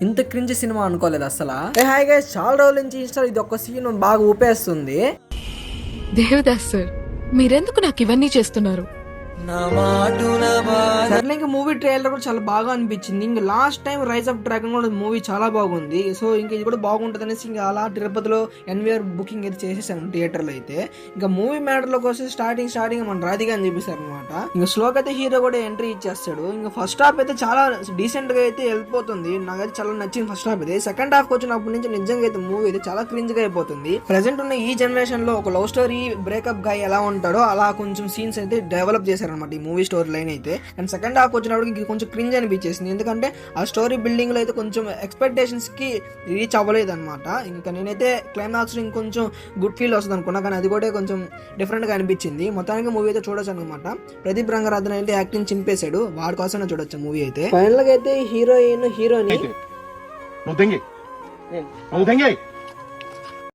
ఇంత cringe cinema అనుకోలేదు అసలు. హాయ్ గైస్, చాలా రోజుల నుంచి ఇన్స్టా ఇది ఒక సీన్ బాగా ఊపేస్తుంది. దేవదాస్ సార్, మీరెందుకు నాకు ఇవన్నీ చేస్తున్నారు? సర్లే, ఇంకా మూవీ ట్రైలర్ కూడా చాలా బాగా అనిపించింది. ఇంకా last time rise of dragon కూడా మూవీ చాలా బాగుంది. సో ఇంకా ఇది కూడా బాగుంటుంది అనేసి ఇంకా అలా తిరుపతిలో ఎన్వీఆర్ బుకింగ్ అయితే చేసేసాను థియేటర్లో అయితే. ఇంకా మూవీ మ్యాటర్లోకి వస్తే స్టార్టింగ్ మన రాధిక అని చెప్పేశారు అనమాట. ఇంకా స్లోకి అయితే హీరో కూడా ఎంట్రీ ఇచ్చేస్తాడు. ఇంకా ఫస్ట్ హాఫ్ అయితే చాలా డీసెంట్ గా అయితే వెళ్ళిపోతుంది. నాకైతే చాలా నచ్చింది ఫస్ట్ హాఫ్ అయితే. సెకండ్ హాఫ్ వచ్చినప్పటి నుంచి నిజంగా అయితే మూవీ అయితే చాలా క్రింజ్ గా అయిపోతుంది. ప్రెసెంట్ ఉన్న ఈ జనరేషన్ లో ఒక లవ్ స్టోరీ బ్రేకప్ గాయ్ ఎలా ఉంటాడో అలా కొంచెం సీన్స్ అయితే డెవలప్ చేశారు అనమాట ఈ మూవీ స్టోరీ లైన్ అయితే. అండ్ సెకండ్ హాఫ్ వచ్చినప్పుడు కొంచెం క్రింజ్ అనిపించేసింది. ఎందుకంటే ఆ స్టోరీ బిల్డింగ్ లో అయితే కొంచెం ఎక్స్పెక్టేషన్స్ కి రీచ్ అవ్వలేదు అనమాట. ఇంకా నేనైతే క్లైమాక్స్ ఇంకొంచెం గుడ్ ఫీల్ వస్తుంది అనుకున్నా, కానీ అది కూడా కొంచెం డిఫరెంట్ గా అనిపించింది. మొత్తానికి మూవీ అయితే చూడొచ్చు అనమాట. ప్రదీప్ రంగరాజన్ అయితే యాక్టింగ్ చింపేశాడు, వాడి కోసం చూడొచ్చు మూవీ అయితే. ఫైనల్ గా అయితే హీరోయిన్ హీరోని